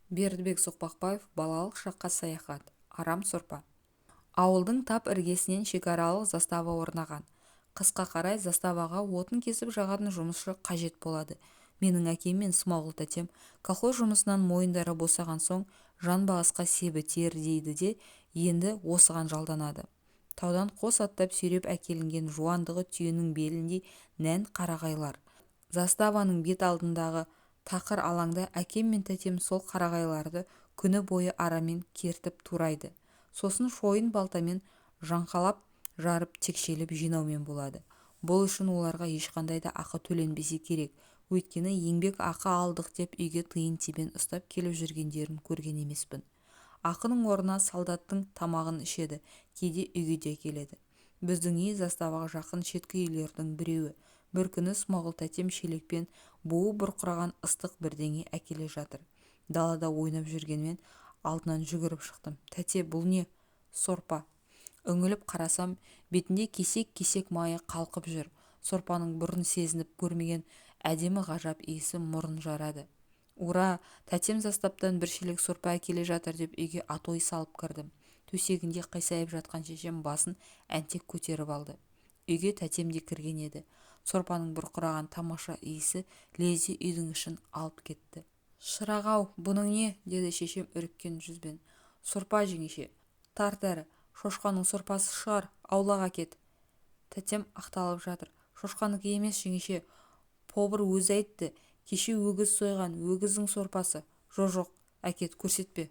Бердібек Соқпақбаев балалық шаққа саяхат. Арам сорпа. Ауылдың тап іргесінен шекаралық застава орнаған. Қысқа қарай заставаға отын кесіп жағатын жұмысшы қажет болады. Менің әкем мен Смағұл тәтем колхоз жұмысынан мойындары босаған соң жанбағысқа себі тер дейді де енді осыған жалданады. Таудан қос аттап сүйреп әкелінген жуандығы түйенің беліндей нән қарағайлар. Заставаның бет алдындағы тақыр алаңда әкем мен тәтем сол қарағайларды күні бойы арамен кертіп турайды. Сосын шойын балтамен жаңқалап жарып текшелеп жинаумен болады. Бұл үшін оларға ешқандай да ақы төленбесе керек. Өйткені еңбек ақы алдық деп үйге тиын-тебен ұстап келіп жүргендерін көрген емеспін. Ақының орнына солдаттың тамағын ішеді, кейде үйге де келеді. Біздің үй заставаға жақын шеткі үйлердің біреуі. Бір күні Смағұл тәтем шелекпен буы бұрқыраған ыстық бірдеңе әкеле жатыр. Далада ойнап жүргенмен алдынан жүгіріп шықтым. Тәте, бұл не? Сорпа. Үңіліп қарасам, бетінде кесек-кесек майы қалқып жүр. Сорпаның бұрын сезініп көрмеген әдемі ғажап иісі мұрын жарады. Ура! Тәтем заставтан бір шелек сорпа әкеле жатыр деп үйге атой салып кірдім. Төсегінде қисайып жатқан шешем басын әнтек көтеріп алды. Үйге тәтем де кірген еді. Сорпаның бұрқыраған тамаша иісі лезде үйдің ішін алып кетті. Шырақ-ау, бұның не? Деді шешем үріккен жүзбен. Сорпа, жеңеше. Тарт әрі, шошқаның сорпасы шығар, аулаға кет. Тәтем ақталып жатыр. Шошқаныкі емес, жеңеше. Побыр өзі айтты. Кеше өгіз сойған, өгіздің сорпасы. Жоқ, әкет, көрсетпе.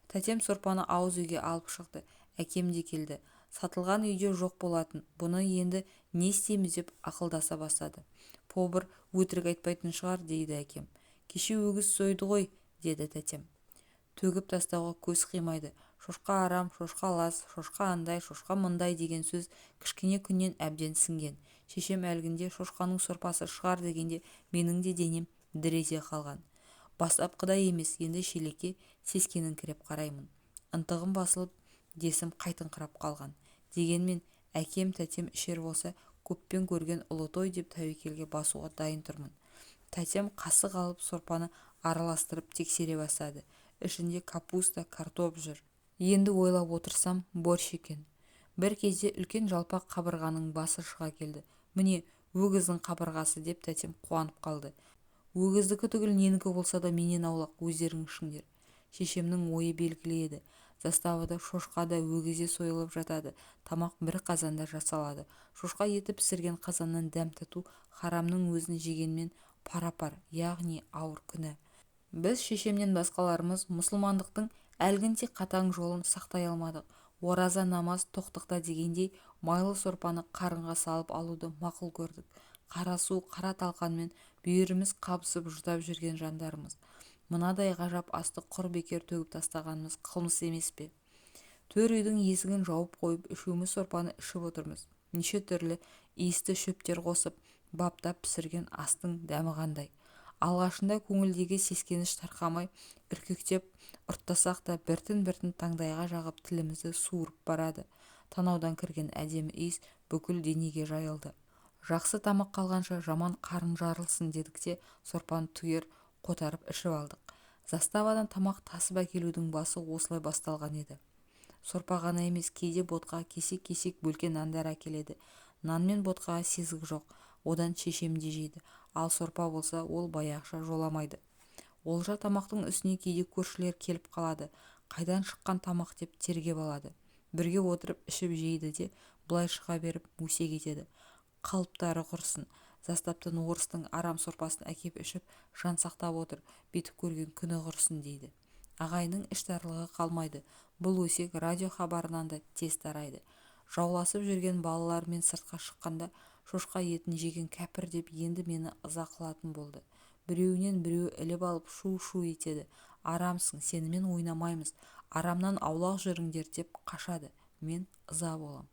Тәтем сорпаны ауыз үйге алып шықты. Әкем де келді. Сатылған үйде жоқ болатын. Бұны енді не істейміз деп ақылдаса бастады. Побыр өтірік айтпайтын шығар, дейді әкем. Кеше өгіз сойды ғой, деді тәтем. Төгіп тастауға көз қимайды. Шошқа арам, шошқа лас, шошқа андай, шошқа мындай деген сөз кішкене күннен әбден сіңген. Шешем әлгінде шошқаның сорпасы шығар дегенде менің де денем дір ете қалған. Бастапқыда емес, енді шелекке сескеніңкіреп қараймын. Ынтығым басылып, десім қайтыңқырап қалған. Дегенмен әкем тәтем ішер болса көппен көрген ұлы той деп тәуекелге басуға дайын тұрмын. Тәтем қасық алып сорпаны араластырып тексере бастады. Ішінде капуста, картоп жүр. Енді ойлап отырсам борщ екен. Бір кезде үлкен жалпақ қабырғаның басы шыға келді. Міне, өгіздің қабырғасы деп тәтем қуанып қалды. Өгіздікі түгіл ненікі болса да менен аулақ, өздерің ішіңдер. Шешемнің ойы белгілі еді. Заставада шошқа да өгіз де сойылып жатады. Тамақ бір қазанда жасалады. Шошқа еті пісірген қазаннан дәм тату харамның өзін жегенмен пара-пар, яғни ауыр күнә. Біз шешемнен басқаларымыз мұсылмандықтың әлгіндей қатаң жолын сақтай алмадық. Ораза, намаз, тоқтықта дегендей майлы сорпаны қарынға салып алуды мақұл көрдік. Қара су, қара талқанмен бүйіріміз қабысып жұтап жүрген жандармыз. Мынадай ғажап асты құр бекер төгіп тастағанымыз қылмыс емес пе? Төр үйдің есігін жауып қойып үшеуміз сорпаны ішіп отырмыз. Неше түрлі иісті шөптер қосып баптап пісірген астың дәмі қандай. Алғашында көңілдегі сескеніш тарқамай үркектеп ұрттасақ та біртін-біртін таңдайға жағып тілімізді суырып барады. Танаудан кірген әдемі иіс бүкіл денеге жайылды. Жақсы тамақ қалғанша жаман қарын жарылсын дедік те сорпаны түгер қотарып ішіп алдық. Заставадан тамақ тасып әкелудің басы осылай басталған еді. Сорпа ғана емес, кейде ботқа, кесек-кесек бөлке нандар әкеледі. Нан мен ботқаға сезік жоқ, одан шешем де жейді. Ал сорпа болса, ол баяғыша жоламайды. Олжа тамақтың үстіне кейде көршілер келіп қалады. Қайдан шыққан тамақ деп тергеп алады. Бірге отырып ішіп жейді де былай шыға беріп өсе кетеді. Қалыптары құрсын. Заставтан орыстың арам сорпасын әкеп ішіп жан сақтап отыр, бетіп көрген күні құрсын дейді. Ағайының іштарлығы қалмайды. Бұл өсек радио хабарынан да тез тарайды. Жауласып жүрген балалармен сыртқа шыққанда шошқа етін жеген кәпір деп енді мені ыза қылатын болды. Біреуінен біреуі іліп алып шу-шу етеді. Арамсың, сенімен ойнамаймыз, арамнан аулақ жүріңдер деп қашады. Мен ыза болам.